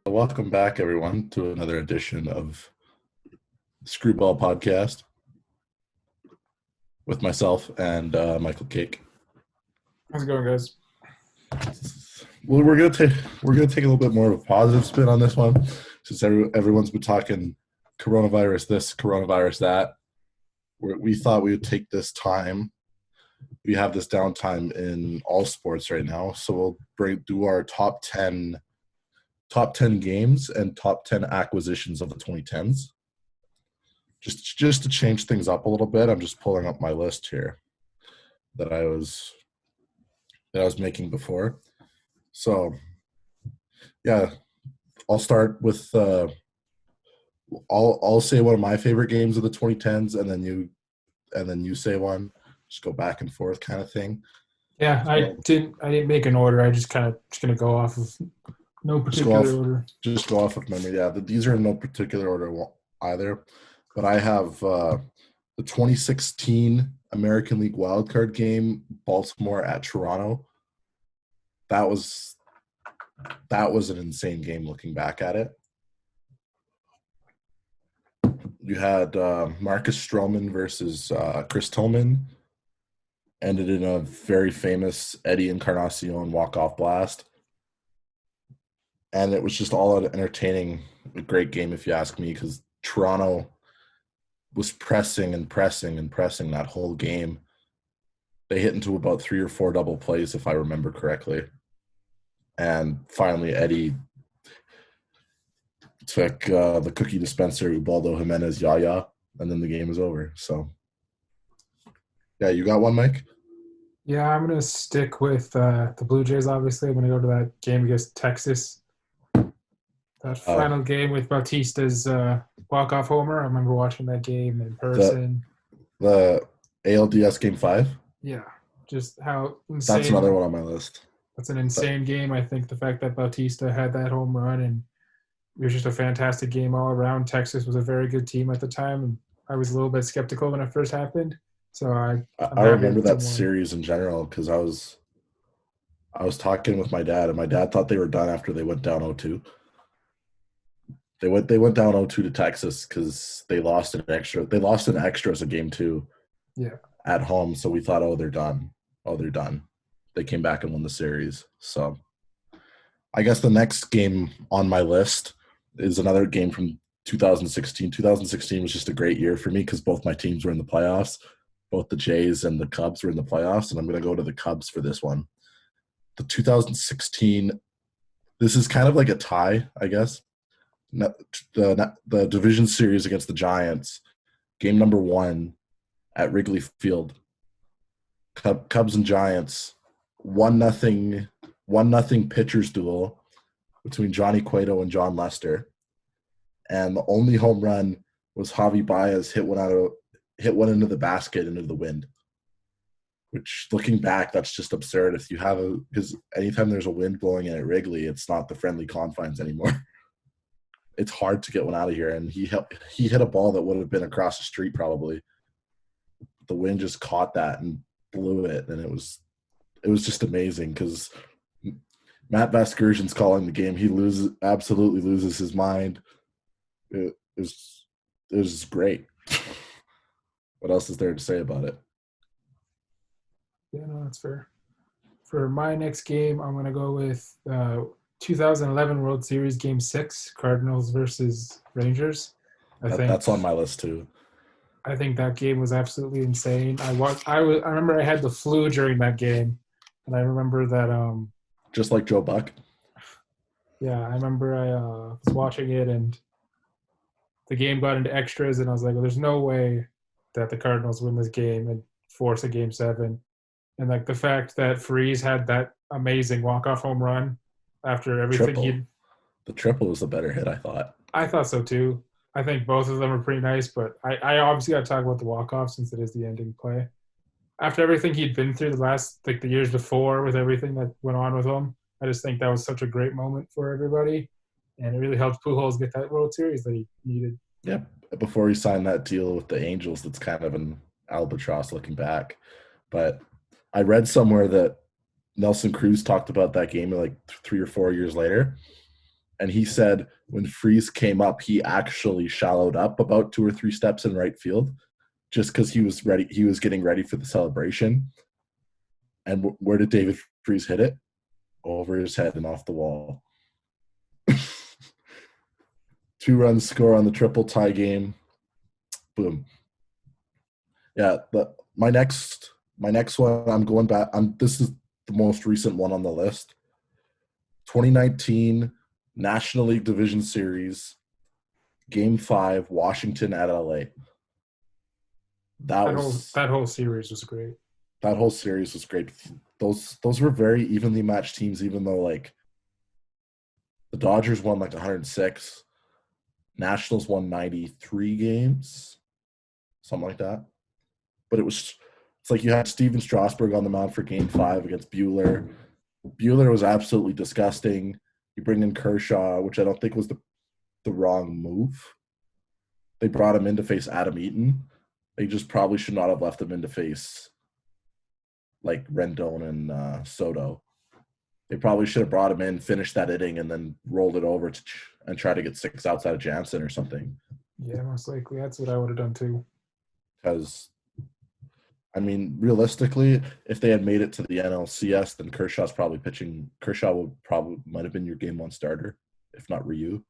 Welcome back, everyone, to another edition of Screwball Podcast with myself and Michael Cake. How's it going, guys? Well, we're gonna take a little bit more of a positive spin on this one, since everyone's been talking coronavirus this, coronavirus that. We thought we would take this time. We have this downtime in all sports right now, so we'll do our top 10 games and top 10 acquisitions of the 2010s. Just to change things up a little bit, I'm just pulling up my list here that I was making before. So, yeah, I'll start with I'll say one of my favorite games of the 2010s, and then you say one. Just go back and forth, kind of thing. Yeah, I didn't make an order. I just gonna go off of no particular order. Just go off of memory. Yeah, these are in no particular order either. But I have the 2016 American League wildcard game, Baltimore at Toronto. That was an insane game looking back at it. You had Marcus Stroman versus Chris Tillman. Ended in a very famous Eddie Encarnacion walk-off blast. And it was just all out entertaining, a great game if you ask me, because Toronto was pressing and pressing and pressing that whole game. They hit into about 3 or 4 double plays, if I remember correctly. And finally, Eddie took the cookie dispenser, Ubaldo Jimenez Yaya, and then the game was over. So, yeah, you got one, Mike? Yeah, I'm going to stick with the Blue Jays, obviously. I'm going to go to that game against Texas. That final game with Bautista's walk-off homer. I remember watching that game in person. The ALDS Game 5? Yeah, just how insane. That's another one on my list. That's an insane game. I think the fact that Bautista had that home run, and it was just a fantastic game all around. Texas was a very good team at the time, and I was a little bit skeptical when it first happened. So I remember that series in general because I was talking with my dad, and my dad thought they were done after they went down 0-2. They went down 0-2 to Texas because they lost an extra. They lost an extra as a game 2. Yeah. At home, so we thought, they're done. They're done. They came back and won the series. So I guess the next game on my list is another game from 2016. 2016 was just a great year for me because both my teams were in the playoffs. Both the Jays and the Cubs were in the playoffs, and I'm going to go to the Cubs for this one. The 2016, this is kind of like a tie, I guess. The division series against the Giants, game number 1 at Wrigley Field. Cubs and Giants, 1-0 pitchers duel between Johnny Cueto and John Lester. And the only home run was Javi Baez hit one into the basket into the wind. Which, looking back, that's just absurd. If you have because anytime there's a wind blowing in at Wrigley, it's not the friendly confines anymore. It's hard to get one out of here, and he hit a ball that would have been across the street probably. The wind just caught that and blew it, and it was just amazing because Matt Vasgersian's calling the game. He absolutely loses his mind. It was great. What else is there to say about it? Yeah, no, that's fair. For my next game, I'm going to go with 2011 World Series Game 6, Cardinals versus Rangers. That's on my list too. I think that game was absolutely insane. I remember I had the flu during that game, and I remember that. Just like Joe Buck. Yeah, I remember I was watching it, and the game got into extras, and I was like, well, there's no way that the Cardinals win this game and force a Game 7. And like the fact that Freese had that amazing walk-off home run after everything The triple was the better hit, I thought. I thought so too. I think both of them are pretty nice, but I obviously got to talk about the walk-off since it is the ending play. After everything he'd been through the years before with everything that went on with him, I just think that was such a great moment for everybody. And it really helped Pujols get that World Series that he needed. Yeah, before he signed that deal with the Angels, that's kind of an albatross looking back. But I read somewhere that Nelson Cruz talked about that game like 3 or 4 years later. And he said when Freese came up, he actually shallowed up about 2 or 3 steps in right field just because he was ready. He was getting ready for the celebration. And where did David Freese hit it? Over his head and off the wall. 2 runs score on the triple tie game. Boom. Yeah, but my next one, I'm going back. This is the most recent one on the list. 2019 National League Division Series, Game 5, Washington at LA. That whole series was great. That whole series was great. Those were very evenly matched teams, even though like the Dodgers won like 106, Nationals won 93 games, something like that. But it's like you had Steven Strasburg on the mound for Game 5 against Buehler. Buehler was absolutely disgusting. You bring in Kershaw, which I don't think was the wrong move. They brought him in to face Adam Eaton. They just probably should not have left him in to face like Rendon and Soto. They probably should have brought him in, finished that inning, and then rolled it over and try to get 6 outs out of Jansen or something. Yeah, most likely. That's what I would have done too. Because, I mean, realistically, if they had made it to the NLCS, then Kershaw's probably pitching. Kershaw might have been your Game 1 starter, if not Ryu.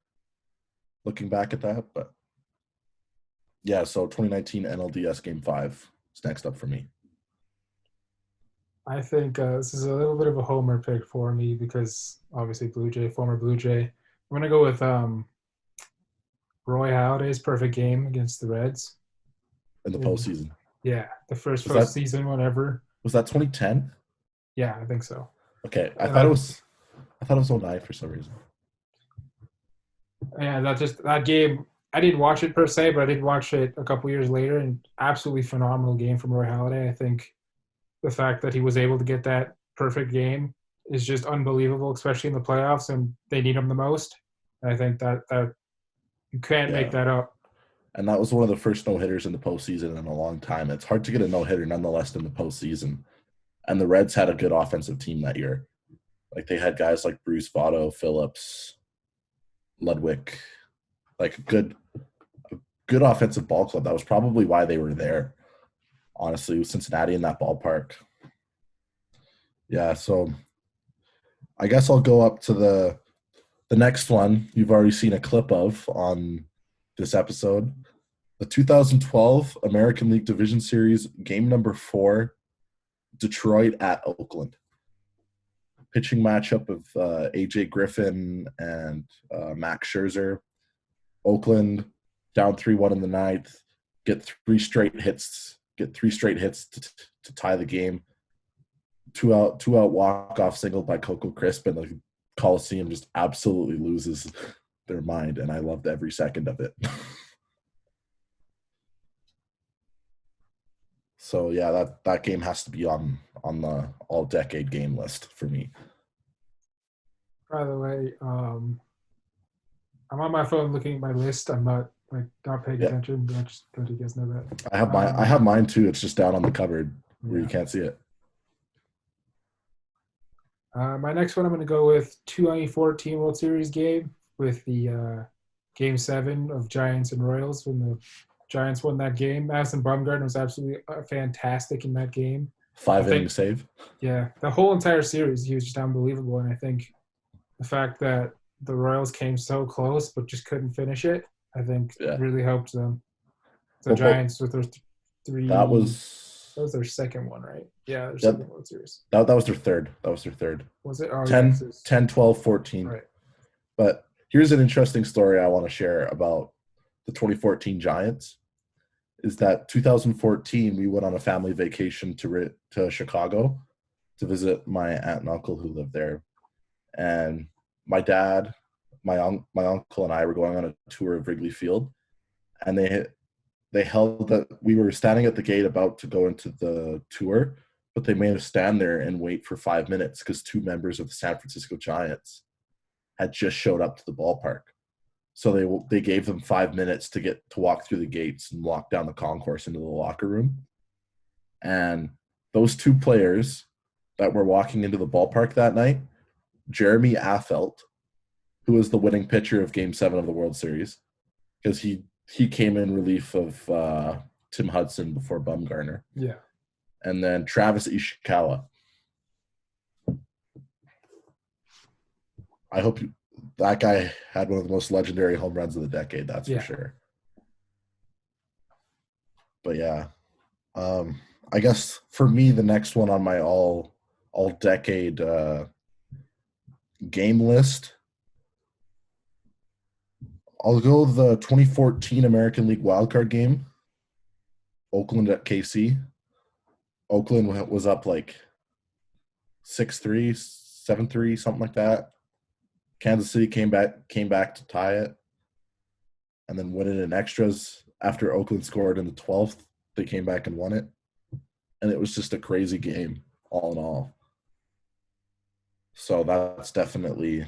Looking back at that, but yeah. So 2019 NLDS Game 5 is next up for me. I think this is a little bit of a homer pick for me because obviously former Blue Jay. I'm going to go with Roy Halladay's perfect game against the Reds. In the postseason. Yeah, the first postseason one ever. Was that 2010? Yeah, I think so. Okay, I thought it was 09 for some reason. Yeah, that game. I didn't watch it per se, but I did watch it a couple years later, and absolutely phenomenal game from Roy Halladay. I think the fact that he was able to get that perfect game is just unbelievable, especially in the playoffs, and they need him the most. And I think that you can't make that up. And that was one of the first no-hitters in the postseason in a long time. It's hard to get a no-hitter nonetheless in the postseason. And the Reds had a good offensive team that year. Like they had guys like Bruce Votto, Phillips, Ludwig, like a good offensive ball club. That was probably why they were there. Honestly, with Cincinnati in that ballpark. Yeah, so I guess I'll go up to the next one you've already seen a clip of on this episode. The 2012 American League Division Series, game number 4, Detroit at Oakland. Pitching matchup of AJ Griffin and Max Scherzer. Oakland down 3-1 in the ninth, get 3 straight hits to tie the game. Two out walk-off single by Coco Crisp, and the Coliseum just absolutely loses their mind, and I loved every second of it. So yeah, that game has to be on the all-decade game list for me. By the way, I'm on my phone looking at my list. I'm not paying attention. I just don't you guys know that. I have mine too. It's just down on the cupboard where you can't see it. My next one, I'm going to go with 2014 World Series game with the Game 7 of Giants and Royals when the Giants won that game. Madison Bumgarner was absolutely fantastic in that game. 5-inning save. Yeah, the whole entire series, he was just unbelievable. And I think the fact that the Royals came so close but just couldn't finish it, I think really helped them. The Giants with their 3. That was their second one, right? Yeah, their second World Series. That was their third. Was it? Oh, 10, 12, 14. Right. But here's an interesting story I want to share about the 2014 Giants. Is that 2014 we went on a family vacation to Chicago to visit my aunt and uncle who lived there. And my dad, my uncle and I were going on a tour of Wrigley Field, and they held that we were standing at the gate about to go into the tour, but they made us stand there and wait for 5 minutes because 2 members of the San Francisco Giants had just showed up to the ballpark. So they gave them 5 minutes to walk through the gates and walk down the concourse into the locker room. And those two players that were walking into the ballpark that night, Jeremy Affeldt, who was the winning pitcher of Game 7 of the World Series, because he came in relief of Tim Hudson before Bumgarner. Yeah. And then Travis Ishikawa. I hope that guy had one of the most legendary home runs of the decade, that's for sure. But yeah, I guess for me, the next one on my all decade game list, I'll go the 2014 American League wildcard game, Oakland at KC. Oakland was up like 6-3, 7-3, something like that. Kansas City came back to tie it, and then win it in extras. After Oakland scored in the 12th, they came back and won it, and it was just a crazy game, all in all. So that's definitely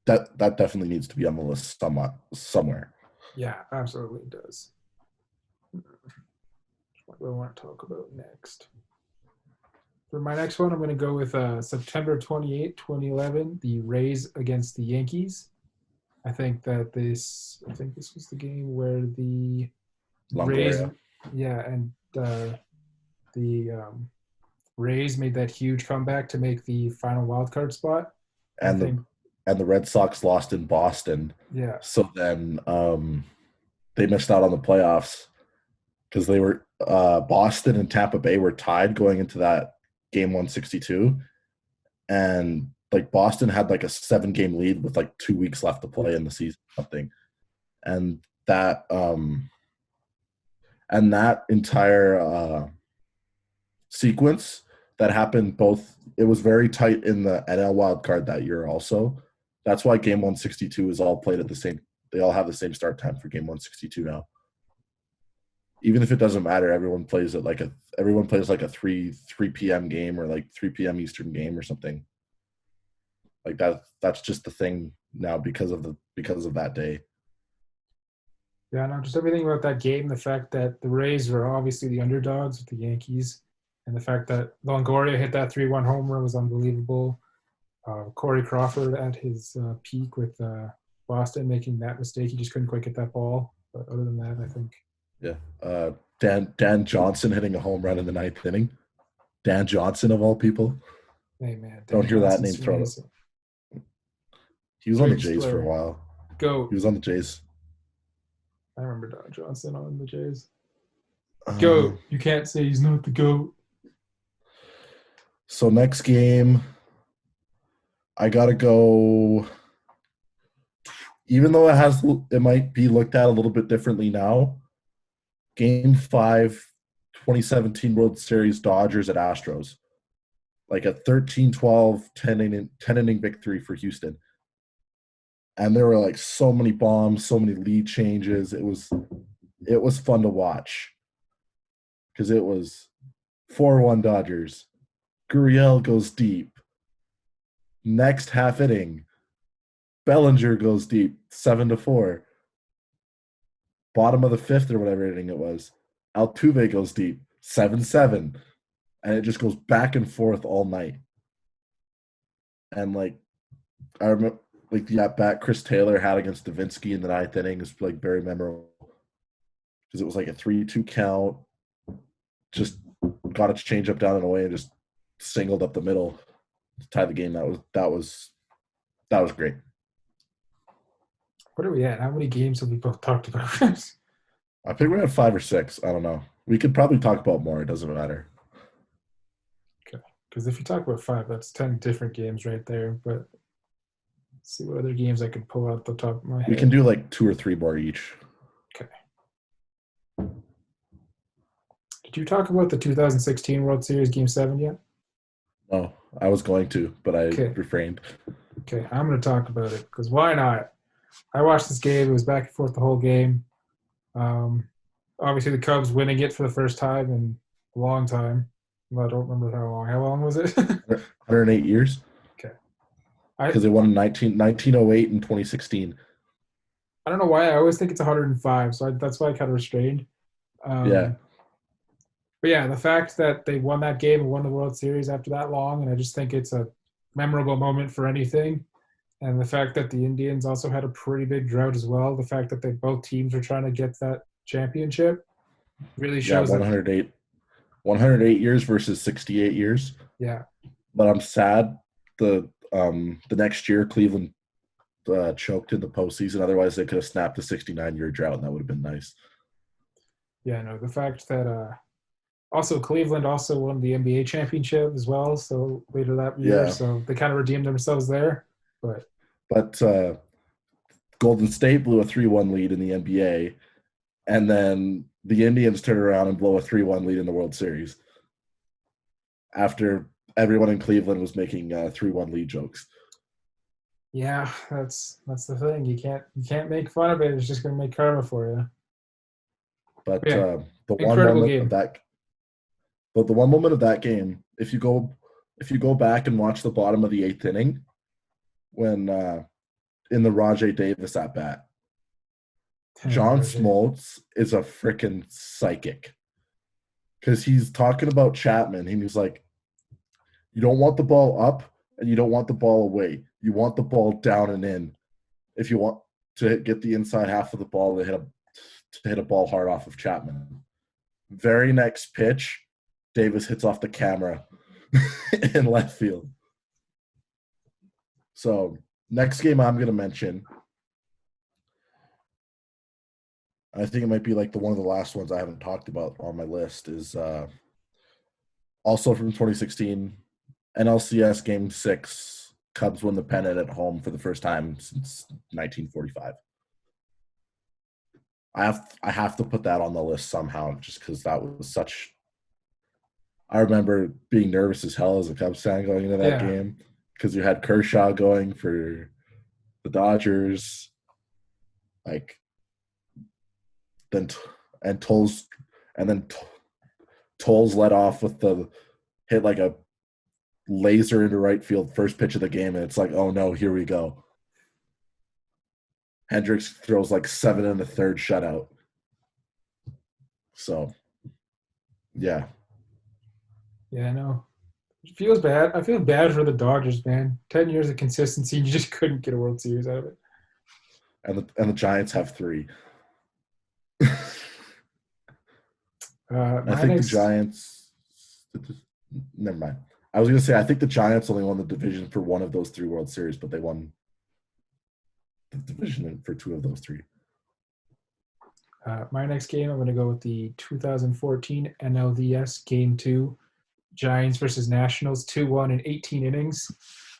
that definitely needs to be on the list somewhere. Yeah, absolutely it does. What do I want to talk about next? For my next one, I'm going to go with September 28, 2011, the Rays against the Yankees. I think this was the game where the Longoria. Rays, and the Rays made that huge comeback to make the final wild card spot. And the Red Sox lost in Boston. Yeah. So then they missed out on the playoffs because they were Boston and Tampa Bay were tied going into that game 162, and like Boston had like a 7-game lead with like 2 weeks left to play in the season, something, and that entire sequence that happened both. It was very tight in the NL wild card that year also. That's why game 162 is all played at the same. They all have the same start time for game 162 now. Even if it doesn't matter, everyone plays like a 3 p.m. game or like 3 p.m. Eastern game or something. Like that's just the thing now because of that day. Yeah, no, just everything about that game, the fact that the Rays were obviously the underdogs with the Yankees, and the fact that Longoria hit that 3-1 homer was unbelievable. Corey Crawford at his peak with Boston making that mistake. He just couldn't quite get that ball. But other than that, I think. Yeah. Dan Johnson hitting a home run in the 9th inning. Dan Johnson, of all people. Hey, man. Don't hear that name thrown up. He was on the Jays for a while. Goat. He was on the Jays. I remember Don Johnson on the Jays. Goat. You can't say he's not the GOAT. So next game, I got to go, even though it might be looked at a little bit differently now, Game 5, 2017 World Series, Dodgers at Astros. Like a 13-12, 10-inning victory for Houston. And there were like so many bombs, so many lead changes. It was fun to watch because it was 4-1 Dodgers. Gurriel goes deep. Next half inning, Bellinger goes deep, 7-4. Bottom of the 5th or whatever inning it was, Altuve goes deep, 7-7. And it just goes back and forth all night. And like, I remember like the at-bat Chris Taylor had against Davinsky in the 9th inning is like very memorable because it was like a 3-2 count. Just got a change up down and away and just singled up the middle to tie the game. That was great. What are we at? How many games have we both talked about? I think we're at 5 or 6. I don't know. We could probably talk about more. It doesn't matter. Okay. Because if you talk about 5, that's 10 different games right there. But let's see what other games I could pull out the top of my head. We can do like 2 or 3 more each. Okay. Did you talk about the 2016 World Series Game 7 yet? No, I was going to, but I refrained. Okay, I'm going to talk about it because why not? I watched this game. It was back and forth the whole game. Obviously, the Cubs winning it for the first time in a long time. Well, I don't remember how long. How long was it? 108 years. Okay. Because they won in 1908 and 2016. I don't know why. I always think it's 105, so that's why I kind of restrained. Yeah. But yeah, the fact that they won that game and won the World Series after that long, and I just think it's a memorable moment for anything. And the fact that the Indians also had a pretty big drought as well, the fact that they both teams were trying to get that championship really Yeah, shows that. 108 years versus 68 years. Yeah, But I'm sad the next year Cleveland choked in the postseason. Otherwise, they could have snapped a 69-year drought, and that would have been nice. yeah, no, the fact that also Cleveland also won the NBA championship as well, so later that year, Yeah, so they kind of redeemed themselves there. But but Golden State blew a 3-1 lead in the NBA, and then the Indians turn around and blow a 3-1 lead in the World Series after everyone in Cleveland was making 3-1 lead jokes. yeah, that's the thing. You can't make fun of it. It's just gonna make karma for you. But But yeah, the one incredible moment of game. that, but the one moment of that game, if you go back and watch the bottom of the eighth inning when in the Rajay Davis at bat, John Roger. Smoltz is a freaking psychic because he's talking about Chapman. And he's like, you don't want the ball up and you don't want the ball away. You want the ball down and in. If you want to get the inside half of the ball to hit a ball hard off of Chapman. Very next pitch, Davis hits off the camera in left field. So next game I'm going to mention, I think it might be like one of the last ones I haven't talked about on my list, is also from 2016, NLCS Game 6. Cubs win the pennant at home for the first time since 1945. I have to put that on the list somehow, just because that was such. I remember being nervous as hell as a Cubs fan going into that Yeah, game because you had Kershaw going for the Dodgers, like then and Tolles, and then Tolles led off with the hit like a laser into right field first pitch of the game, and it's like, oh no, here we go. Hendricks throws like 7 in the third shutout. So yeah, yeah, I know. It feels bad. I feel bad for the Dodgers, man. 10 years of consistency, you just couldn't get a World Series out of it. and the Giants have 3. I My think the next, Giants. Never mind. I was going to say I think the Giants only won the division for one of those 3 World Series, but they won the division for 2 of those 3. my next game, I'm going to go with the 2014 NLDS Game Two, Giants versus Nationals, 2-1 in 18 innings.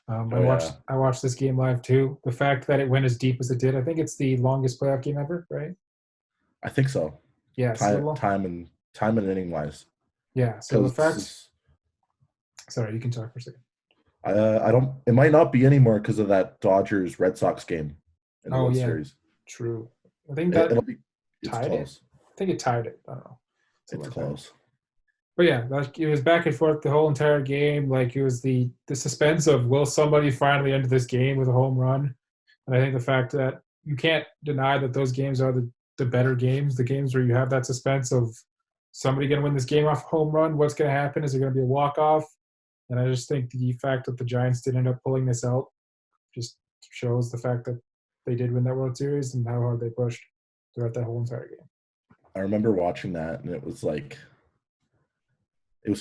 I Oh watched yeah, I watched this game live too. The fact that it went as deep as it did, I think it's the longest playoff game ever, right? I think so. Yeah. Time, time and inning wise, Yeah. So the fact. because Sorry, you can talk for a second. I don't. It might not be anymore because of that Dodgers Red Sox game in the Oh World yeah, Series. true. I think It'll that be. It's tied it. close. I think it tied it. I don't know, It's something like that. close. But yeah, like it was back and forth the whole entire game. Like it was the suspense of will somebody finally end this game with a home run? And I think the fact that you can't deny that those games are the better games, the games where you have that suspense of somebody going to win this game off a home run. What's going to happen? Is it going to be a walk off? And I just think the fact that the Giants did end up pulling this out just shows the fact that they did win that World Series and how hard they pushed throughout that whole entire game. I remember watching that, and it was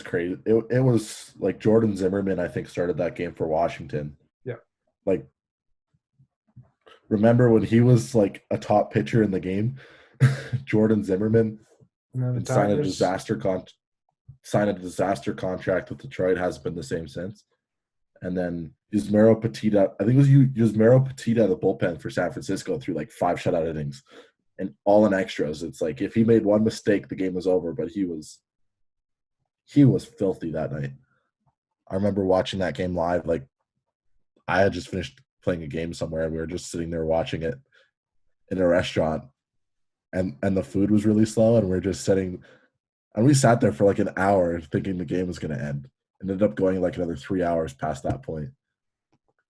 crazy. It was like Jordan Zimmerman, I think, started that game for Washington. Yeah. Like, remember when he was like a top pitcher in the game, Jordan Zimmerman, And then the and signed a Tigers, disaster contract with Detroit. Hasn't been the same since. And then Yusmeiro Petita, I think it was Yusmeiro Petita, the bullpen for San Francisco, threw like 5 shutout innings and all in extras. It's like if he made one mistake, the game was over. But he was filthy that night. I remember watching that game live. Like I had just finished playing a game somewhere, and we were just sitting there watching it in a restaurant, and the food was really slow, and we're just sitting, and we sat there for like an hour thinking the game was going to end. It ended up going like another 3 hours past that point.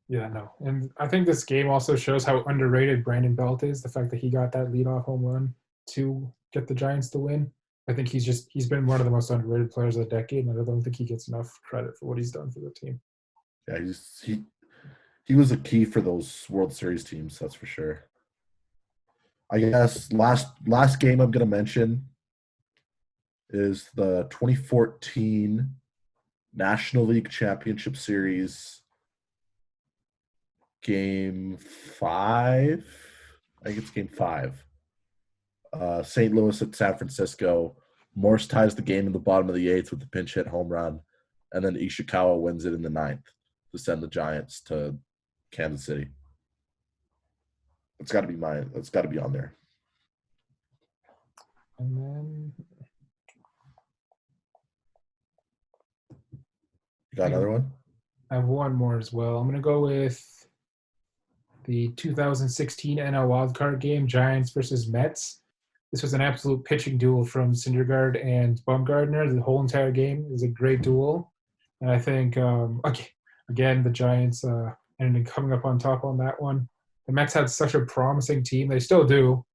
yeah, no. And I think this game also shows how underrated Brandon Belt is. The fact that he got that leadoff home run to get the Giants to win. I think he's been one of the most underrated players of the decade, and I don't think he gets enough credit for what he's done for the team. Yeah, he was a key for those World Series teams, that's for sure. I guess last game I'm gonna mention is the 2014 National League Championship Series game 5. I think it's game 5. St. Louis at San Francisco. Morse ties the game in the bottom of the 8th with the pinch hit home run, and then Ishikawa wins it in the 9th to send the Giants to Kansas City. It's got to be mine. It's got to be on there. And then You got another one? I have one more as well. I'm going to go with the 2016 NL wildcard game, Giants versus Mets. This was an absolute pitching duel from Syndergaard and Bumgarner. The whole entire game is a great duel. And I think, again, the Giants ended up coming up on top on that one. The Mets had such a promising team. They still do.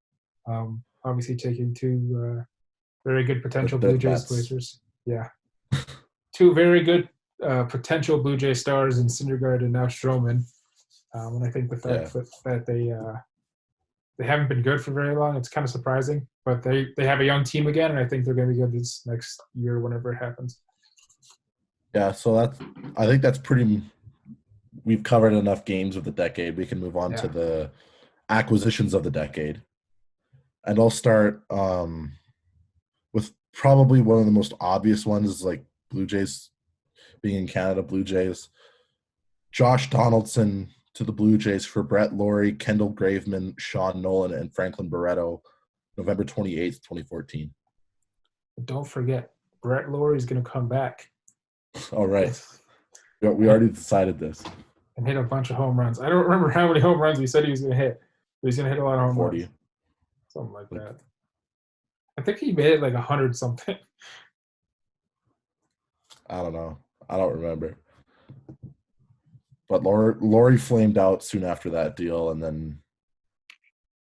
Obviously, taking two very good potential Blue Jays placers. Yeah. Two very good potential Blue Jay stars in Syndergaard and now Stroman. And I think the fact that they haven't been good for very long, it's kind of surprising. But they have a young team again, and I think they're going to be good this next year whenever it happens. Yeah, so I think that's pretty. We've covered enough games of the decade. We can move on to the acquisitions of the decade, and I'll start with probably one of the most obvious ones, like Blue Jays being in Canada. Blue Jays, Josh Donaldson to the Blue Jays for Brett Laurie, Kendall Graveman, Sean Nolan, and Franklin Barreto, November 28th, 2014. But don't forget, Brett Laurie is going to come back. All right. We already decided this. And hit a bunch of home runs. I don't remember how many home runs he said he was going to hit, but he's going to hit a lot of home 40. runs. Something like that. I think he made it like 100 something. I don't know. I don't remember. But Laurie flamed out soon after that deal, and then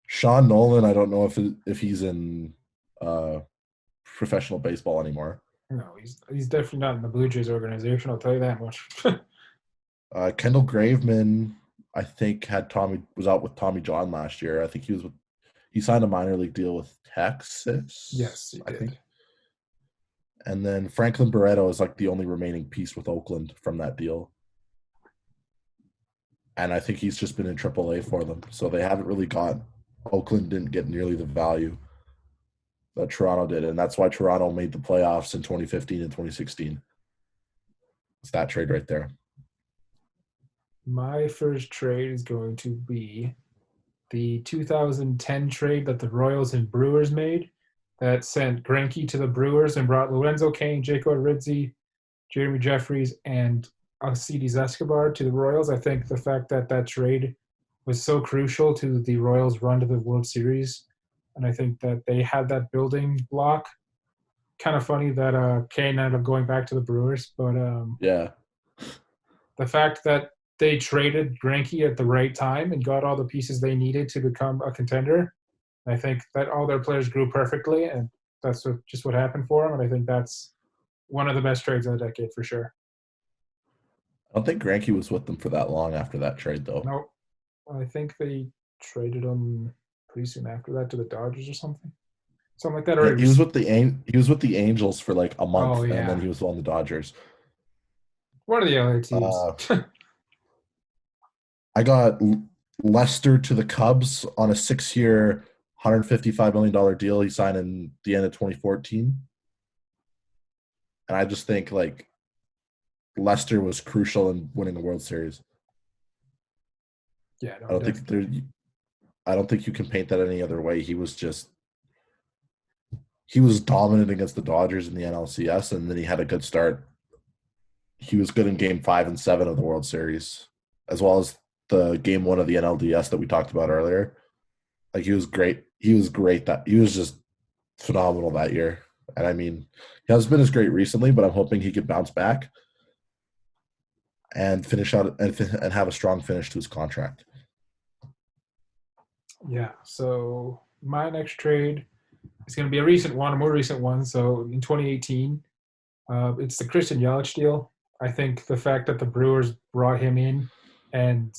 Sean Nolan, I don't know if he's in professional baseball anymore. No, he's definitely not in the Blue Jays organization. I'll tell you that much. Kendall Graveman, I think was out with Tommy John last year. I think he signed a minor league deal with Texas. Yes, he did. I think. And then Franklin Barreto is like the only remaining piece with Oakland from that deal. And I think he's just been in AAA for them. So they haven't really Oakland didn't get nearly the value that Toronto did. And that's why Toronto made the playoffs in 2015 and 2016. It's that trade right there. My first trade is going to be the 2010 trade that the Royals and Brewers made that sent Greinke to the Brewers and brought Lorenzo Cain, Jacob Rizzi, Jeremy Jeffries, and Alcides Escobar to the Royals. I think the fact that trade was so crucial to the Royals' run to the World Series, and I think that they had that building block. Kind of funny that Cain ended up going back to the Brewers, but the fact that they traded Greinke at the right time and got all the pieces they needed to become a contender, I think that all their players grew perfectly, and that's just what happened for them. And I think that's one of the best trades of the decade for sure. I don't think Greinke was with them for that long after that trade, though. No, I think they traded him pretty soon after that to the Dodgers or something like that. Yeah, he was with the Angels for like a month, and then he was on the Dodgers. One of the LA teams. I got Lester to the Cubs on a 6-year, $155 million deal he signed in the end of 2014. And I just think like Lester was crucial in winning the World Series. Yeah, no, I don't think you can paint that any other way. He was dominant against the Dodgers in the NLCS, and then he had a good start. He was good in Game 5 and 7 of the World Series, as well as the Game 1 of the NLDS that we talked about earlier. Like, he was great. He was just phenomenal that year. And I mean, he hasn't been as great recently, but I'm hoping he could bounce back and finish out and have a strong finish to his contract. Yeah. So my next trade, It's going to be a recent one, a more recent one. So in 2018, it's the Christian Yelich deal. I think the fact that the Brewers brought him in, and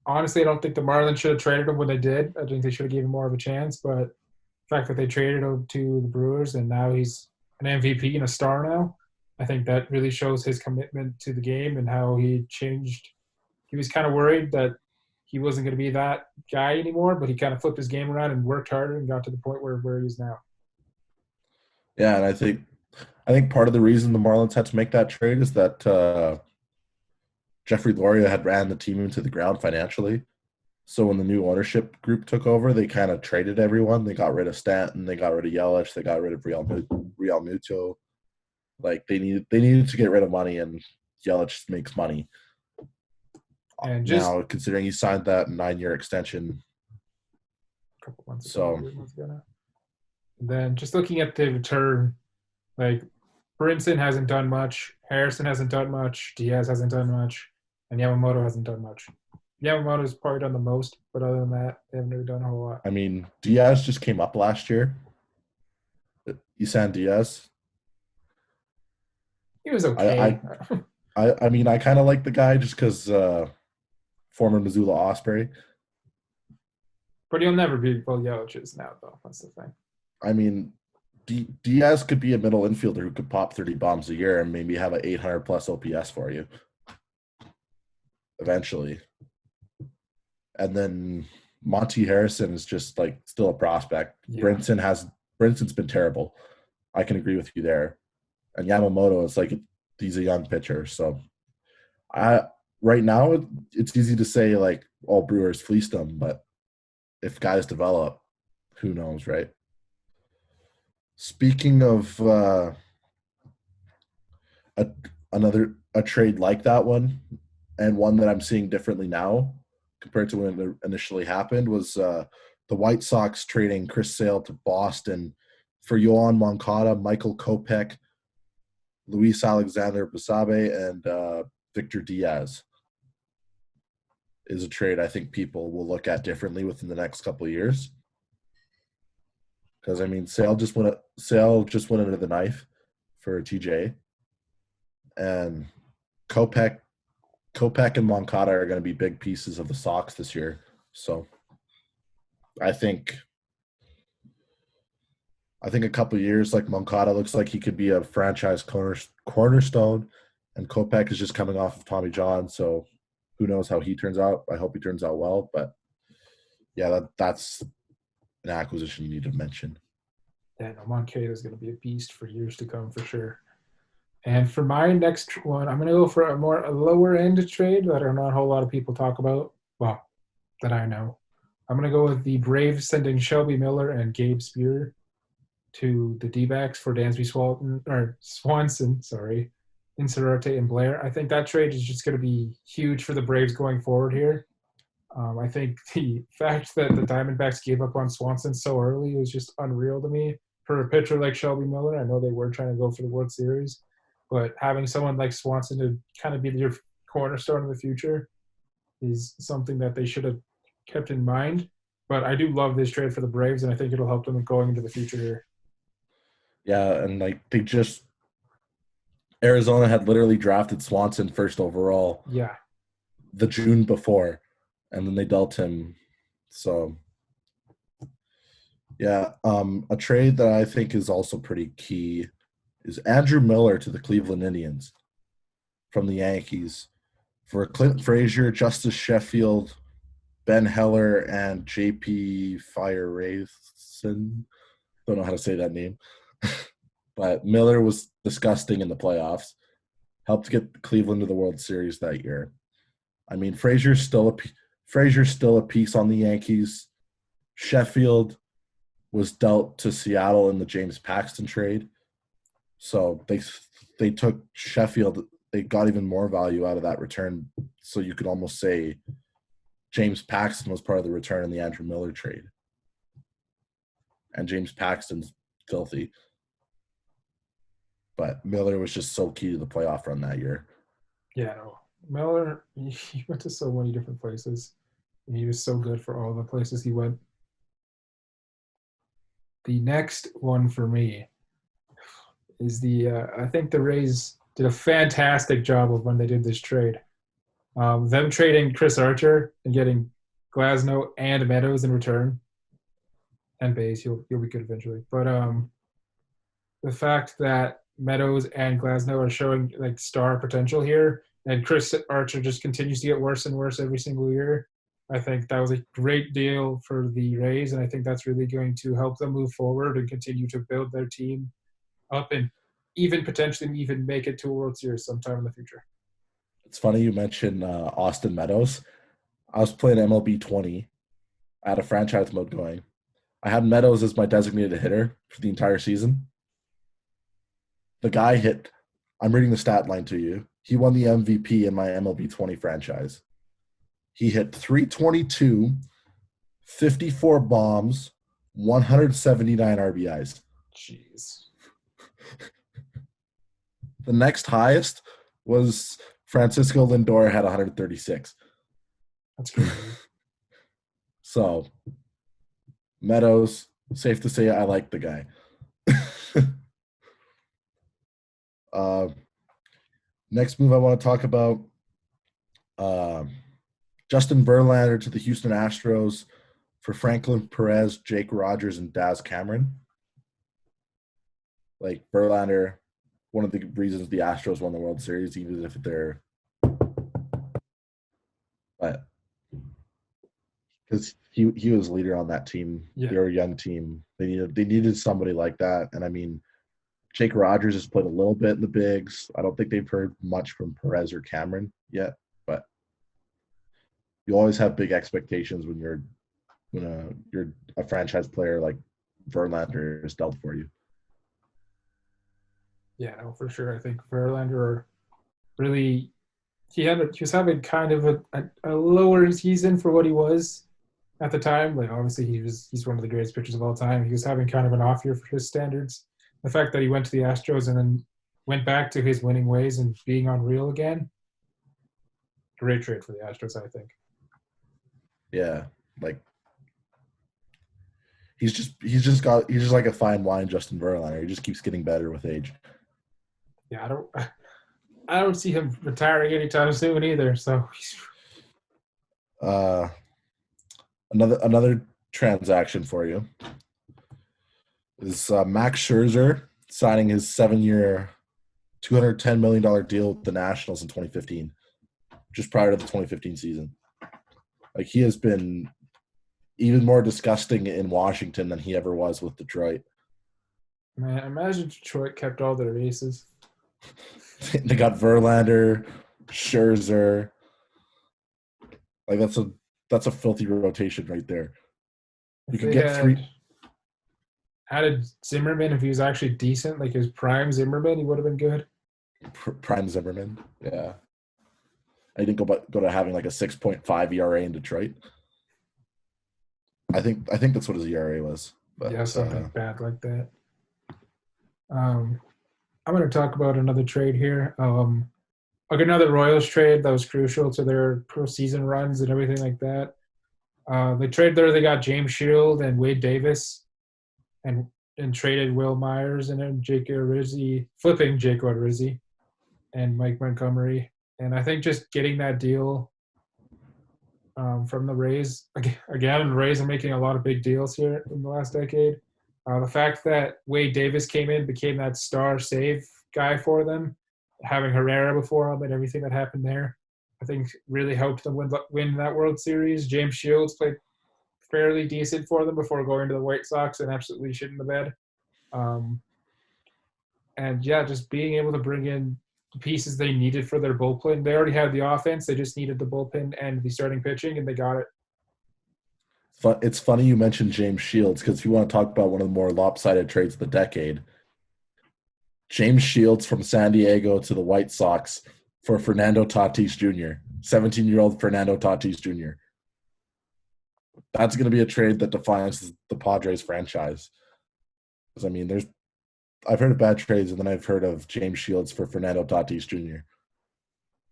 honestly, I don't think the Marlins should have traded him when they did. I think they should have given him more of a chance. But the fact that they traded him to the Brewers and now he's an MVP and a star now, I think that really shows his commitment to the game and how he changed. He was kind of worried that he wasn't going to be that guy anymore, but he kind of flipped his game around and worked harder and got to the point where he is now. Yeah, and I think part of the reason the Marlins had to make that trade is that Jeffrey Loria had ran the team into the ground financially. So when the new ownership group took over, they kind of traded everyone. They got rid of Stanton, they got rid of Yelich, they got rid of Real Muto. Like they needed to get rid of money, and Yelich makes money And just now, considering he signed that 9-year extension. a couple months ago, So maybe a month ago now. And then just looking at the return, like Brinson hasn't done much, Harrison hasn't done much, Diaz hasn't done much, and Yamamoto hasn't done much. Yamamoto's probably done the most, but other than that, they haven't really done a whole lot. I mean, Diaz just came up last year. Isan Diaz. He was I okay, I I mean, I kind of like the guy just because former Missoula Osprey. but he'll never be Bill Yelich's now, though. That's the thing. I mean, Diaz could be a middle infielder who could pop 30 bombs a year and maybe have an 800 plus OPS for you eventually. And then Monty Harrison is just like still a prospect. Yeah, Brinson's been terrible. I can agree with you there. And Yamamoto is like he's a young pitcher. So I right now it's easy to say like all Brewers fleeced them, but if guys develop, who knows, right? Speaking of a, a trade like that one, and one that I'm seeing differently now compared to when it initially happened was the White Sox trading Chris Sale to Boston for Yohan Moncada, Michael Kopech, Luis Alexander Basabe, and Victor Diaz. Is a trade I think people will look at differently within the next couple of years. Because I mean, Sale just went into the knife for TJ, and Kopech Kopech and Moncada are going to be big pieces of the Sox this year. So I think a couple of years, like Moncada looks like he could be a franchise cornerstone, and Kopech is just coming off of Tommy John. So who knows how he turns out? I hope he turns out well. But yeah, that's an acquisition you need to mention. yeah, no, Moncada is going to be a beast for years to come for sure. And for my next one, I'm going to go for a lower end trade that not a whole lot of people talk about. Well, that I know. I'm going to go with the Braves sending Shelby Miller and Gabe Spear to the D-backs for Dansby Swanson, sorry, Incerarte and Blair. I think that trade is just going to be huge for the Braves going forward here. I think the fact that the Diamondbacks gave up on Swanson so early was just unreal to me. For a pitcher like Shelby Miller, I know they were trying to go for the World Series, but having someone like Swanson to kind of be your cornerstone in the future is something that they should have kept in mind. But I do love this trade for the Braves, and I think it'll help them going into the future here. Yeah, and like Arizona had literally drafted Swanson first overall Yeah, the June before, and then they dealt him. So yeah, a trade that I think is also pretty key is Andrew Miller to the Cleveland Indians from the Yankees for Clint Frazier, Justice Sheffield, Ben Heller, and JP Firerathan. Don't know how to say that name. But Miller was disgusting in the playoffs. Helped get Cleveland to the World Series that year. I mean, Frazier's still a piece on the Yankees. Sheffield was dealt to Seattle in the James Paxton trade. So they took Sheffield. They got even more value out of that return. So you could almost say James Paxton was part of the return in the Andrew Miller trade. And James Paxton's filthy. But Miller was just so key to the playoff run that year. yeah, no. Miller, he went to so many different places. And he was so good for all the places he went. The next one for me is I think the Rays did a fantastic job of when they did this trade. Them trading Chris Archer and getting Glasnow and Meadows in return, and Bays, he'll be good eventually. But the fact that Meadows and Glasnow are showing like star potential here, and Chris Archer just continues to get worse and worse every single year. I think that was a great deal for the Rays, and I think that's really going to help them move forward and continue to build their team up and even potentially even make it to a World Series sometime in the future. It's funny you mentioned Austin Meadows. I was playing MLB 20. I had a franchise mode going. I had Meadows as my designated hitter for the entire season. The guy hit, I'm reading the stat line to you. He won the MVP in my MLB 20 franchise. He hit 322, 54 bombs, 179 RBIs. Jeez. The next highest was Francisco Lindor had 136. That's crazy. So, Meadows, safe to say I like the guy. Next move I want to talk about, Justin Verlander to the Houston Astros for Franklin Perez, Jake Rogers, and Daz Cameron. Like Verlander, one of the reasons the Astros won the World Series, even if they're, but because he was leader on that team. Yeah. They were a young team. They needed somebody like that. And I mean, Jake Rogers has played a little bit in the bigs. I don't think they've heard much from Perez or Cameron yet, but you always have big expectations when you're a franchise player like Verlander is dealt for you. Yeah, no, for sure. I think Verlander really he was having kind of a lower season for what he was at the time. Like obviously he's one of the greatest pitchers of all time. He was having kind of an off year for his standards. The fact that he went to the Astros and then went back to his winning ways and being unreal again, great trade for the Astros, I think. Yeah, like he's just like a fine wine, Justin Verlander. He just keeps getting better with age. Yeah, I don't see him retiring anytime soon either. So, another transaction for you is Max Scherzer signing his 7-year, $210 million deal with the Nationals in 2015, just prior to the 2015 season. Like he has been even more disgusting in Washington than he ever was with Detroit. Man, imagine Detroit kept all their aces. They got Verlander, Scherzer. Like that's a filthy rotation right there. You could get three. Added Zimmerman if he was actually decent, like his prime Zimmerman, he would have been good. Prime Zimmerman, yeah. I didn't go to having like a 6.5 ERA in Detroit. I think that's what his ERA was. But, yeah, something bad like that. I'm going to talk about another trade here. Like another Royals trade that was crucial to their postseason runs and everything like that. The trade there, they got James Shield and Wade Davis, and traded Will Myers and then Jake Odorizzi, flipping Jake Odorizzi and Mike Montgomery. And I think just getting that deal from the Rays, again, the Rays are making a lot of big deals here in the last decade. The fact that Wade Davis came in, became that star save guy for them, having Herrera before him and everything that happened there, I think really helped them win that World Series. James Shields played fairly decent for them before going to the White Sox and absolutely shitting the bed. And yeah, just being able to bring in the pieces they needed for their bullpen. They already had the offense. They just needed the bullpen and the starting pitching, and they got it. It's funny you mentioned James Shields because if you want to talk about one of the more lopsided trades of the decade, James Shields from San Diego to the White Sox for Fernando Tatis Jr., 17-year-old Fernando Tatis Jr. That's going to be a trade that defines the Padres franchise. Because, I mean, I've heard of bad trades, and then I've heard of James Shields for Fernando Tatis Jr.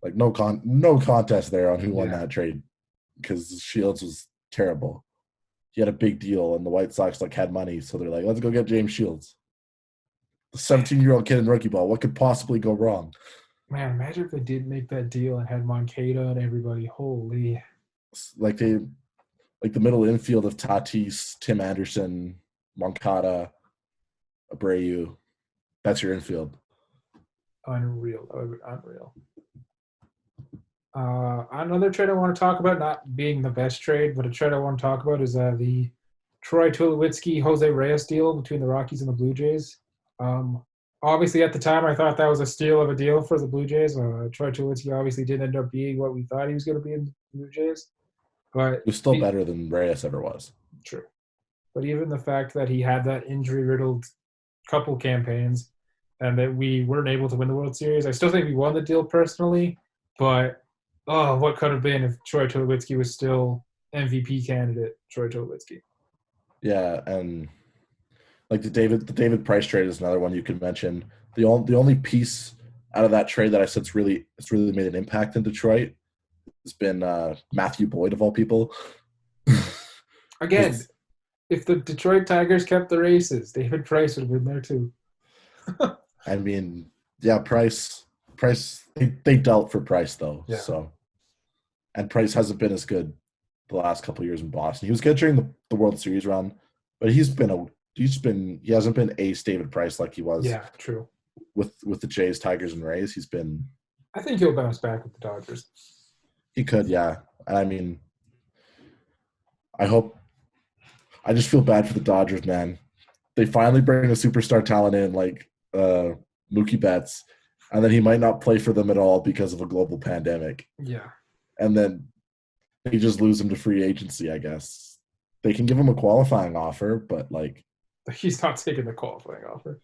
Like, no contest there on who won that trade because Shields was terrible. he had a big deal, and the White Sox like had money, so they're like, let's go get James Shields, the 17-year-old kid in rookie ball. What could possibly go wrong? Man, imagine if they did make that deal and had Moncada and everybody. Holy. Like the middle infield of Tatis, Tim Anderson, Moncada, Abreu. That's your infield. Unreal. That would be unreal. Another trade I want to talk about, not being the best trade, but a trade I want to talk about is the Troy Tulowitzki Jose Reyes deal between the Rockies and the Blue Jays. Obviously, at the time, I thought that was a steal of a deal for the Blue Jays. Troy Tulowitzki obviously didn't end up being what we thought he was going to be in the Blue Jays, but It was still better than Reyes ever was. True. But even the fact that he had that injury-riddled couple campaigns and that we weren't able to win the World Series, I still think we won the deal personally, but what could have been if Troy Tulowitzki was still MVP candidate, Troy Tulowitzki. Yeah, and like the David Price trade is another one you can mention. The only piece out of that trade that I said it's really made an impact in Detroit has been Matthew Boyd of all people. Again, if the Detroit Tigers kept the races, David Price would have been there too. I mean, yeah, Price. They dealt for Price though, yeah. So, and Price hasn't been as good the last couple of years in Boston. He was good during the World Series run, but he hasn't been ace David Price like he was. Yeah, true. With the Jays, Tigers, and Rays, he's been. I think he'll bounce back with the Dodgers. He could, yeah. I mean, I hope. I just feel bad for the Dodgers, man. They finally bring a superstar talent in like Mookie Betts, and then he might not play for them at all because of a global pandemic. Yeah. And then they just lose him to free agency, I guess. They can give him a qualifying offer, but like he's not taking the qualifying offer.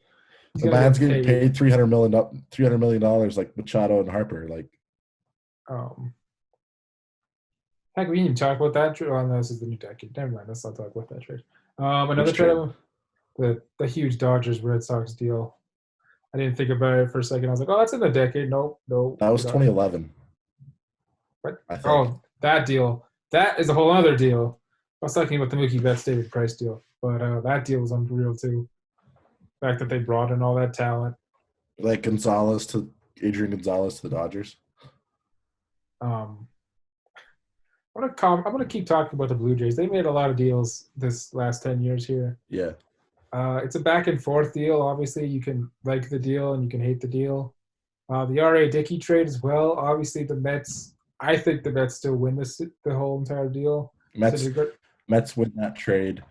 The man's getting paid $300 million like Machado and Harper. Like, heck, we didn't talk about that trade. Oh, no, this is the new decade. Never mind. Let's not talk about that trade. Another trade, the huge Dodgers Red Sox deal. I didn't think about it for a second. I was like, oh, that's in the decade. No. That was 2011. What? Oh, that deal. That is a whole other deal. I was talking about the Mookie Betts David Price deal, but that deal was unreal too. The fact that they brought in all that talent, like Adrian Gonzalez to the Dodgers. I'm gonna keep talking about the Blue Jays. They made a lot of deals this last 10 years here. Yeah. It's a back and forth deal. Obviously, you can like the deal and you can hate the deal. The R.A. Dickey trade as well. Obviously, the Mets. I think the Mets still win the whole entire deal. Mets win that trade.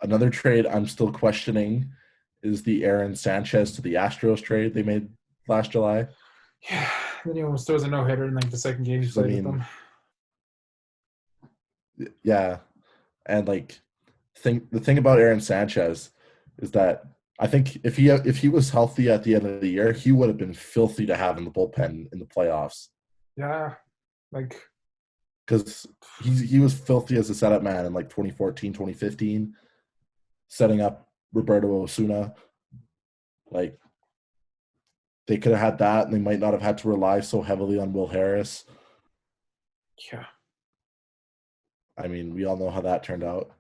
Another trade I'm still questioning is the Aaron Sanchez to the Astros trade they made last July. Yeah, then he almost throws a no-hitter in like the second game he played with them. Yeah, and like the thing about Aaron Sanchez is that I think if he was healthy at the end of the year, he would have been filthy to have in the bullpen in the playoffs. Yeah, like because he was filthy as a setup man in like 2014, 2015, setting up Roberto Osuna. Like they could have had that, and they might not have had to rely so heavily on Will Harris. Yeah. I mean, we all know how that turned out.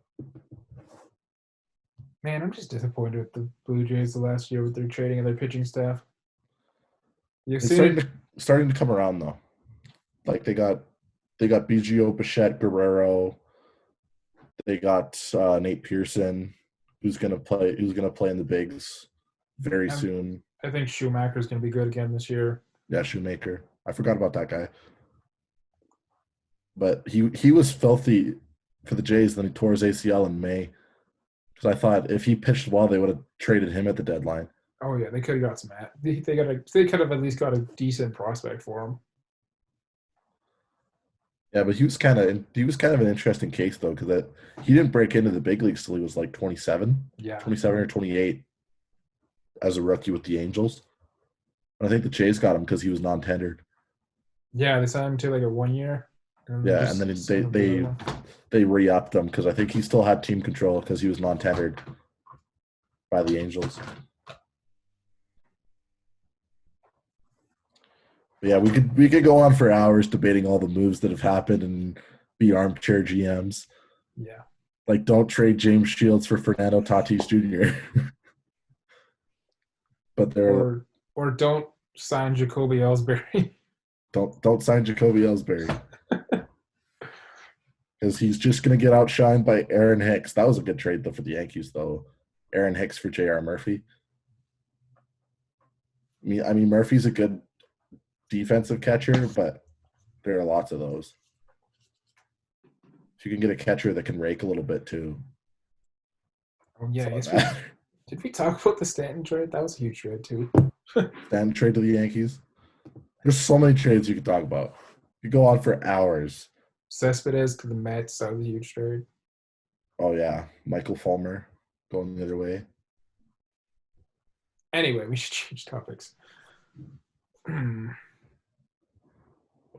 Man, I'm just disappointed with the Blue Jays the last year with their trading and their pitching staff. It's starting to come around though. Like they got Biggio, Bichette, Guerrero. They got Nate Pearson, who's gonna play in the bigs very soon. I think Shoemaker's gonna be good again this year. Yeah, Shoemaker. I forgot about that guy. But he was filthy for the Jays, then he tore his ACL in May. Because I thought if he pitched well, they would have traded him at the deadline. Oh yeah, they could have got some. They could have at least got a decent prospect for him. Yeah, but he was kind of an interesting case though, because he didn't break into the big leagues till he was like 27. Yeah, 27 or 28 as a rookie with the Angels. And I think the Jays got him because he was non-tendered. Yeah, they signed him to like a 1 year. And then they re-upped him because I think he still had team control because he was non-tendered by the Angels. But yeah, we could go on for hours debating all the moves that have happened and be armchair GMs. Yeah. Like, don't trade James Shields for Fernando Tatis Jr. But they're Or don't sign Jacoby Ellsbury. don't sign Jacoby Ellsbury because he's just going to get outshined by Aaron Hicks. That was a good trade though for the Yankees though. Aaron Hicks for J.R. Murphy. I mean Murphy's a good defensive catcher, but there are lots of those. If you can get a catcher that can rake a little bit too, Oh, yeah, that's yes, all that did we talk about the Stanton trade? That was a huge trade too. Then trade to the Yankees. There's so many trades you could talk about. You go on for hours. Cespedes to the Mets, that was a huge trade. Oh yeah, Michael Fulmer going the other way. Anyway, we should change topics.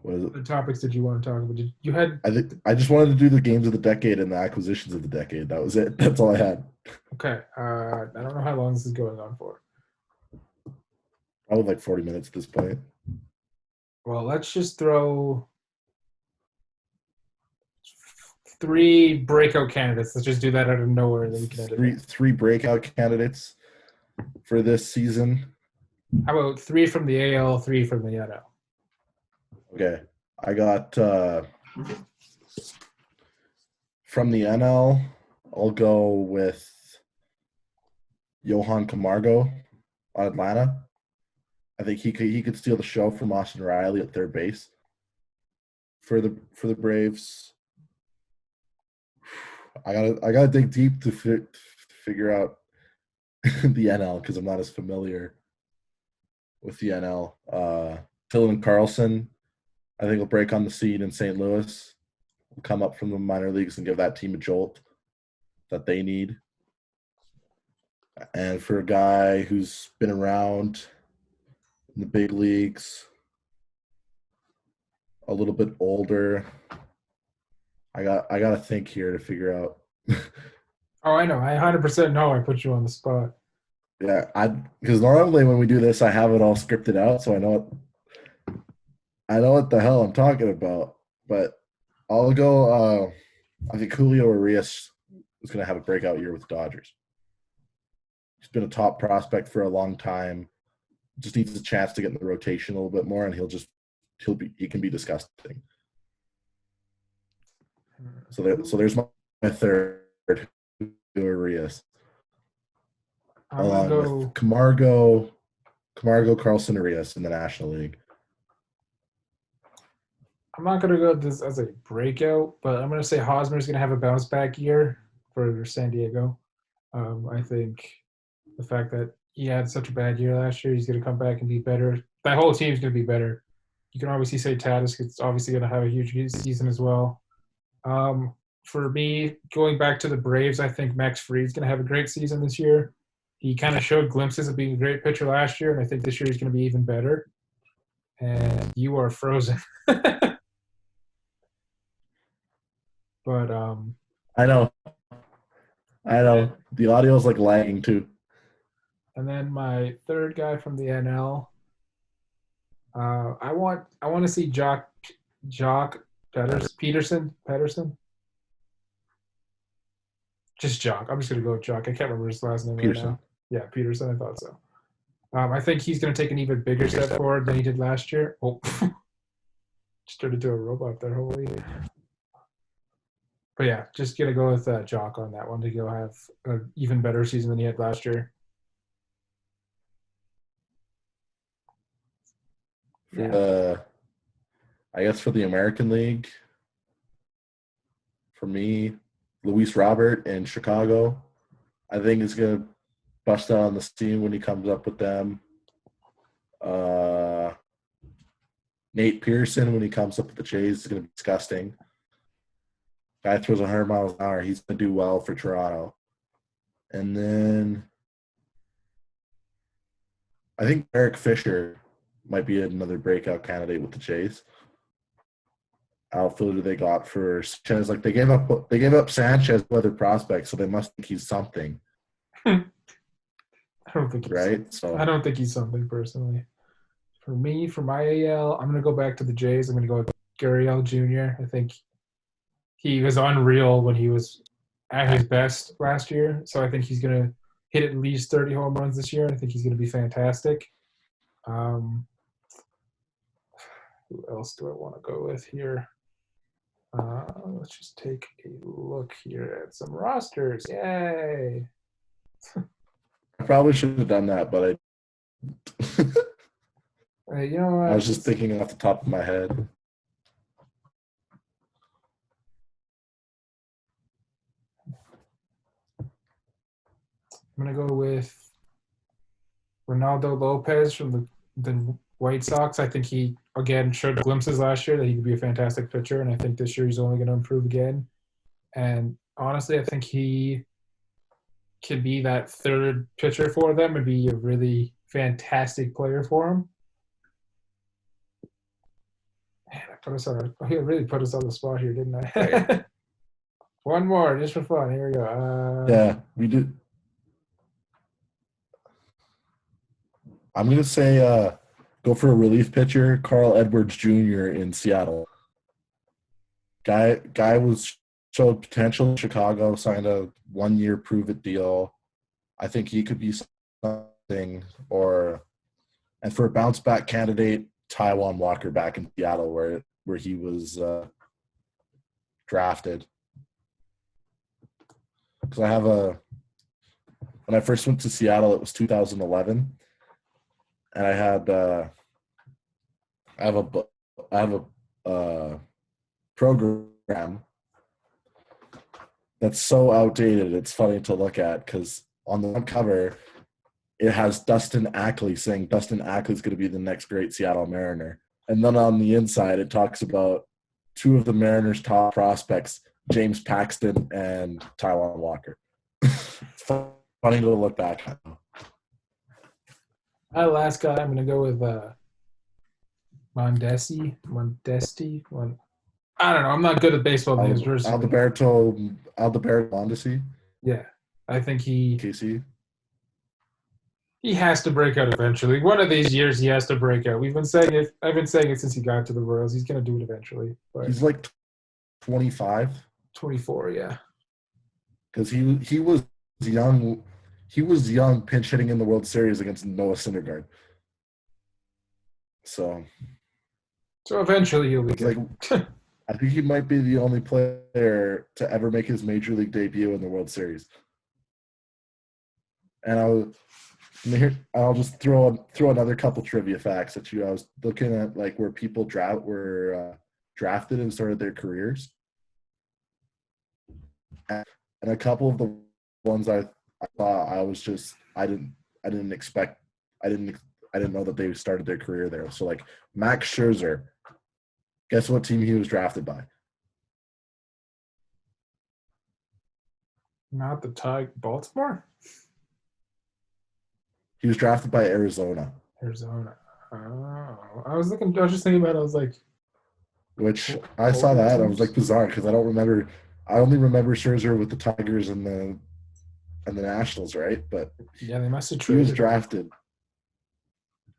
What is it? What topics did you want to talk about? You had I just wanted to do the games of the decade and the acquisitions of the decade. That was it. That's all I had. okay. I don't know how long this is going on for. Probably like 40 minutes at this point. Well, let's just throw 3 breakout candidates. Let's just do that out of nowhere, and then we can edit it. Three breakout candidates for this season. How about 3 from the AL, 3 from the NL? Okay, I got from the NL. I'll go with Johan Camargo on Atlanta. I think he could steal the show from Austin Riley at third base for the Braves. I gotta dig deep to figure out the NL because I'm not as familiar with the NL. Dylan Carlson, I think, will break on the scene in St. Louis. Will come up from the minor leagues and give that team a jolt that they need. And for a guy who's been around in the big leagues, a little bit older, I got to think here to figure out. Oh, I know. I 100% know I put you on the spot. Yeah, because normally when we do this, I have it all scripted out, so I know what the hell I'm talking about. But I'll go. I think Julio Urias is going to have a breakout year with the Dodgers. He's been a top prospect for a long time. Just needs a chance to get in the rotation a little bit more, and he can be disgusting. So there's my third, Urias. I'm gonna go With Camargo, Carlson, Urias in the National League. I'm not gonna go this as a breakout, but I'm gonna say Hosmer's gonna have a bounce back year for San Diego. I think the fact that he had such a bad year last year, he's gonna come back and be better. That whole team's gonna be better. You can obviously say Tatis is obviously gonna have a huge season as well. For me, going back to the Braves, I think Max Fried's gonna have a great season this year. He kind of showed glimpses of being a great pitcher last year, and I think this year he's going to be even better. And you are frozen. But I know. The audio is like lagging too. And then my third guy from the NL, I want to see Jock Peterson. Just Jock. I'm just gonna go with Jock. I can't remember his last name Peterson. right now. Yeah, Peterson. I thought so. I think he's going to take an even bigger step forward than he did last year. Oh, just turned into a robot there. Holy. But yeah, just going to go with Jock on that one to go have an even better season than he had last year. Yeah. I guess for the American League, for me, Luis Robert in Chicago, I think is going to bust out on the scene when he comes up with them. Nate Pearson, when he comes up with the Jays, is going to be disgusting. Guy throws 100 miles an hour. He's going to do well for Toronto. And then I think Eric Fisher might be another breakout candidate with the Jays. Outfielder they got for Sanchez. Like they gave up Sanchez to other prospects, so they must think he's something. I don't think he's right. So I don't think he's something personally. For me, for my AL, I'm gonna go back to the Jays. I'm gonna go with Gurriel Jr. I think he was unreal when he was at his best last year. So I think he's going to hit at least 30 home runs this year. I think he's going to be fantastic. Um, who else do I want to go with here? Let's just take a look here at some rosters. Yay! I probably should have done that, but You know I what? was just thinking off the top of my head. I'm going to go with Ronaldo Lopez from the White Sox. I think he, again, showed glimpses last year that he could be a fantastic pitcher, and I think this year he's only going to improve again. And honestly, I think he could be that third pitcher for them and be a really fantastic player for him. Man, I really put us on the spot here, didn't I? Right. One more, just for fun. Here we go. Yeah, we did. I'm going to say go for a relief pitcher, Carl Edwards Jr. in Seattle. Guy showed potential in Chicago, signed a 1-year prove-it deal. I think he could be something. And for a bounce-back candidate, Taijuan Walker back in Seattle where he was drafted. Because when I first went to Seattle, it was 2011. And I have a program that's so outdated. It's funny to look at because on the cover, it has Dustin Ackley saying Dustin Ackley is going to be the next great Seattle Mariner. And then on the inside, it talks about two of the Mariners' top prospects, James Paxton and Taijuan Walker. It's funny to look back at. My last guy, I'm going to go with Mondesi. I don't know. I'm not good at baseball names. Alberto Mondesi. Yeah, I think he KC. He has to break out eventually. One of these years, he has to break out. We've been saying it. I've been saying it since he got to the Royals. He's going to do it eventually. But he's like 25, 24, yeah. Because he was young. He was young, pinch hitting in the World Series against Noah Syndergaard. So eventually he'll be good. Like, I think he might be the only player to ever make his major league debut in the World Series. And I'll just throw another couple trivia facts at you. I was looking at like where people were drafted and started their careers, and a couple of the ones I thought I didn't expect. I didn't know that they started their career there. So like Max Scherzer, guess what team he was drafted by? Not the Baltimore? He was drafted by Arizona. Oh, I was just thinking about it. I was like, which I saw that. I was like bizarre because I don't remember. I only remember Scherzer with the Tigers and the Nationals, right? But yeah, they must have traded. He was drafted.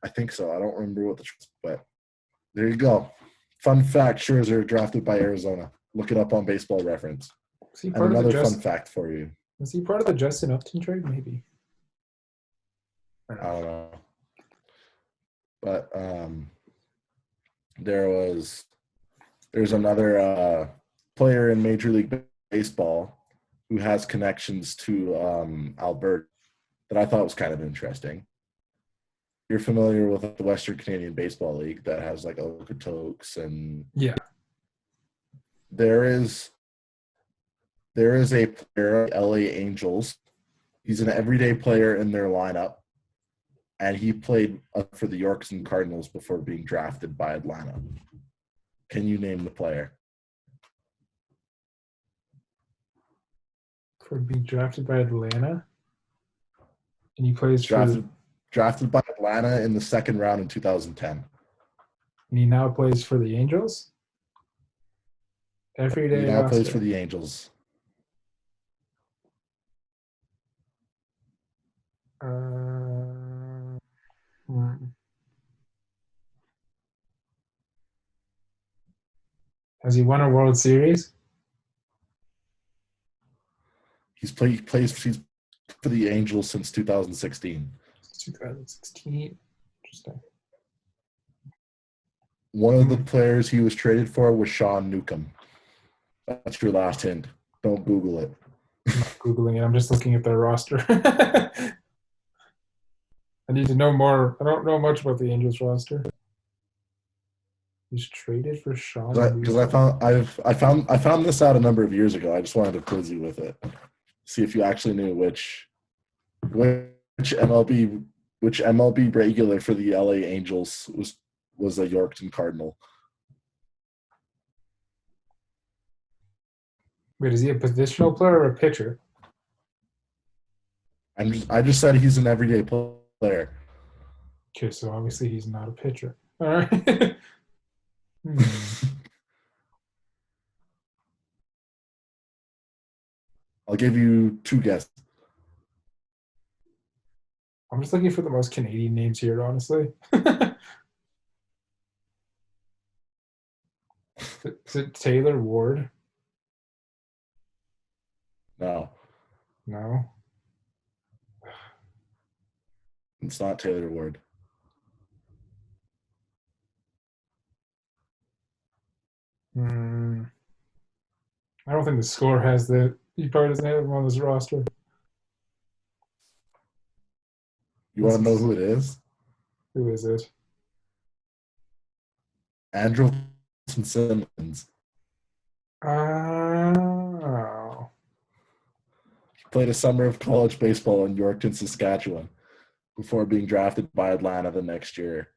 I think so. I don't remember but there you go. Fun fact: Scherzer drafted by Arizona. Look it up on Baseball Reference. And another fun fact for you. Was he part of the Justin Upton trade? Maybe. I don't know. But there's another player in Major League Baseball who has connections to Alberta that I thought was kind of interesting. You're familiar with the Western Canadian Baseball League that has like Okotoks and yeah. There is a player, LA Angels. He's an everyday player in their lineup, and he played for the Yorks and Cardinals before being drafted by Atlanta. Can you name the player? For being drafted by Atlanta? And he plays drafted by Atlanta in the second round in 2010. And he now plays for the Angels? Everyday He now plays for the Angels. Has he won a World Series? He's for the Angels since 2016. 2016. Interesting. One of the players he was traded for was Sean Newcomb. That's your last hint. Don't Google it. I'm not Googling it. I'm just looking at their roster. I need to know more. I don't know much about the Angels roster. He's traded for Sean. Because I found this out a number of years ago. I just wanted to quiz you with it. See if you actually knew which MLB regular for the LA Angels was a Yorkton Cardinal. Wait, is he a positional player or a pitcher? I just said he's an everyday player. Okay, so obviously he's not a pitcher. All right. I'll give you two guesses. I'm just looking for the most Canadian names here, honestly. Is it Taylor Ward? No, No. it's not Taylor Ward. I don't think the score has that. He probably doesn't have him on his roster. You want to know who it is? Who is it? Andrew Simmons. Oh. He played a summer of college baseball in Yorkton, Saskatchewan, before being drafted by Atlanta the next year.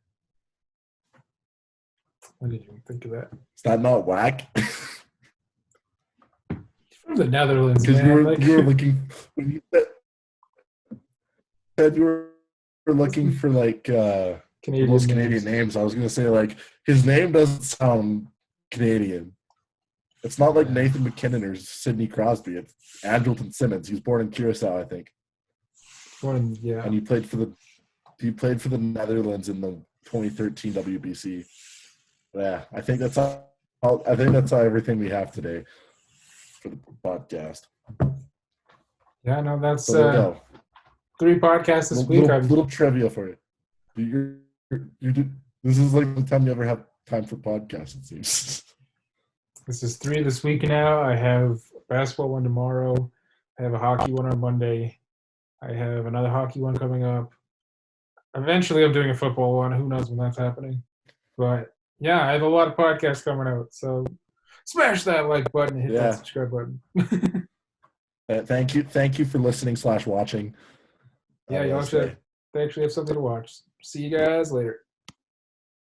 I didn't even think of that. Is that not whack? From the Netherlands, Because man. you were looking when you said you were looking for like most Canadian names. I was going to say like his name doesn't sound Canadian. It's not like Nathan McKinnon or Sidney Crosby. It's Andrelton Simmons. He was born in Curacao, I think. And he played for the Netherlands in the 2013 WBC. Yeah, I think that's everything we have today for the podcast. Yeah, no, that's So 3 podcasts this week. Little trivia for you. This is like the time you ever have time for podcasts, it seems. This is 3 this week now. I have a basketball one tomorrow. I have a hockey one on Monday. I have another hockey one coming up. Eventually, I'm doing a football one. Who knows when that's happening? But yeah, I have a lot of podcasts coming out. So smash that like button and hit that subscribe button. Thank you for listening / watching. Yeah, y'all should actually have something to watch. See you guys later.